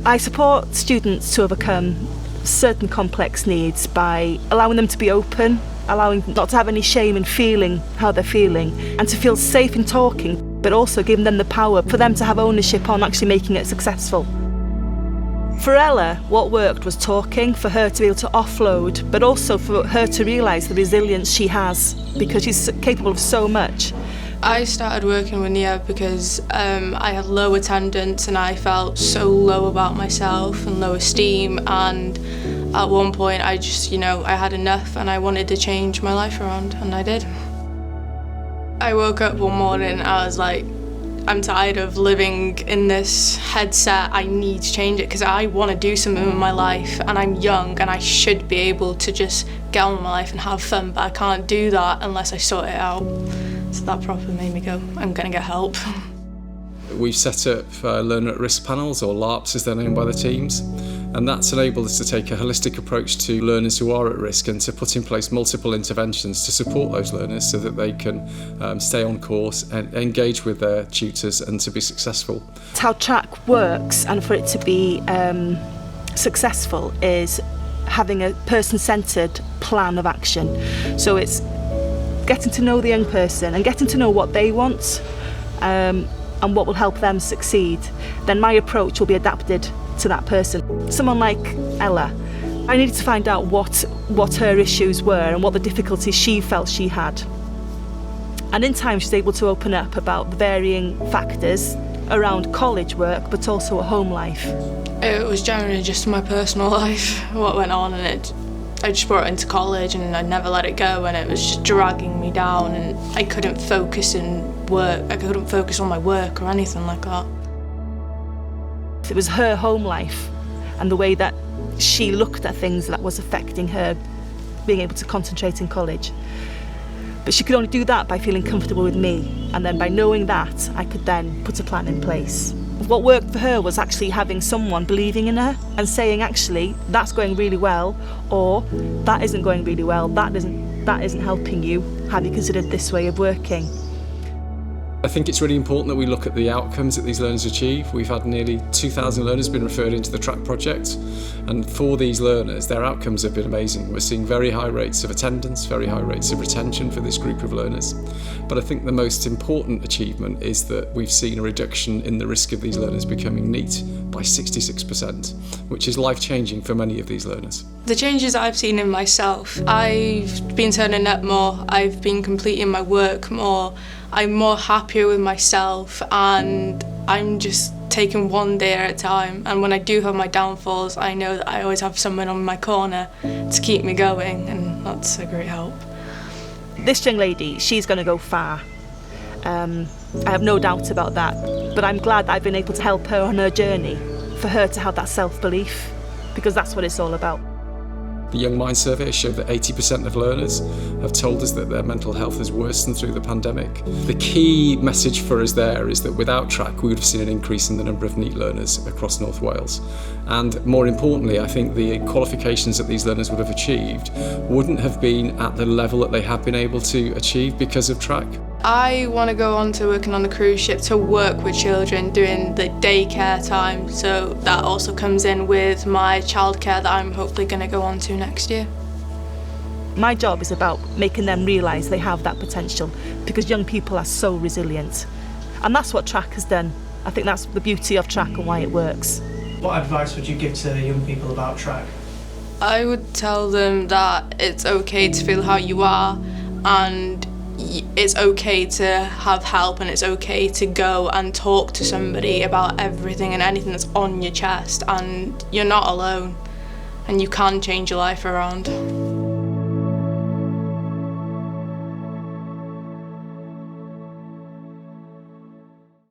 I support students to overcome certain complex needs by allowing them to be open, allowing them not to have any shame in feeling how they're feeling, and to feel safe in talking, but also giving them the power for them to have ownership on actually making it successful. For Ella, what worked was talking, for her to be able to offload, but also for her to realise the resilience she has, because she's capable of so much. I started working with Nia because I had low attendance and I felt so low about myself and low esteem, and at one point I just, I had enough and I wanted to change my life around, and I did. I woke up one morning and I was like, I'm tired of living in this headset. I need to change it because I want to do something with my life, and I'm young and I should be able to just get on with my life and have fun, but I can't do that unless I sort it out. So that probably made me go, I'm going to get help. We've set up learner at risk panels, or LARPs as they're known by the teams, and that's enabled us to take a holistic approach to learners who are at risk and to put in place multiple interventions to support those learners so that they can stay on course and engage with their tutors and to be successful. How TRAC works, and for it to be successful, is having a person-centred plan of action. So it's getting to know the young person and getting to know what they want and what will help them succeed. Then my approach will be adapted to that person. Someone like Ella, I needed to find out what her issues were and what the difficulties she felt she had. And in time she's able to open up about the varying factors around college work, but also a home life. It was generally just my personal life, what went on, and I just brought it into college and I never let it go, and it was just dragging me down, and I couldn't focus in work. I couldn't focus on my work or anything like that. It was her home life and the way that she looked at things that was affecting her being able to concentrate in college. But she could only do that by feeling comfortable with me, and then by knowing that, I could then put a plan in place. What worked for her was actually having someone believing in her and saying, actually, that's going really well, or that isn't going really well, that isn't helping you. Have you considered this way of working? I think it's really important that we look at the outcomes that these learners achieve. We've had nearly 2,000 learners been referred into the TRAC project, and for these learners, their outcomes have been amazing. We're seeing very high rates of attendance, very high rates of retention for this group of learners. But I think the most important achievement is that we've seen a reduction in the risk of these learners becoming NEET by 66%, which is life-changing for many of these learners. The changes I've seen in myself, I've been turning up more, I've been completing my work more, I'm more happier with myself, and I'm just taking one day at a time. And when I do have my downfalls, I know that I always have someone on my corner to keep me going, and that's a great help. This young lady, she's going to go far. I have no doubt about that. But I'm glad that I've been able to help her on her journey, for her to have that self-belief, because that's what it's all about. The Young Mind survey showed that 80% of learners have told us that their mental health has worsened through the pandemic. The key message for us there is that without TRAC, we would have seen an increase in the number of NEET learners across North Wales. And more importantly, I think the qualifications that these learners would have achieved wouldn't have been at the level that they have been able to achieve because of TRAC. I want to go on to working on the cruise ship to work with children doing the daycare time, so that also comes in with my childcare that I'm hopefully going to go on to next year. My job is about making them realise they have that potential, because young people are so resilient. And that's what TRAC has done. I think that's the beauty of TRAC and why it works. What advice would you give to young people about TRAC? I would tell them that it's okay to feel how you are, and it's okay to have help, and it's okay to go and talk to somebody about everything and anything that's on your chest, and you're not alone, and you can change your life around.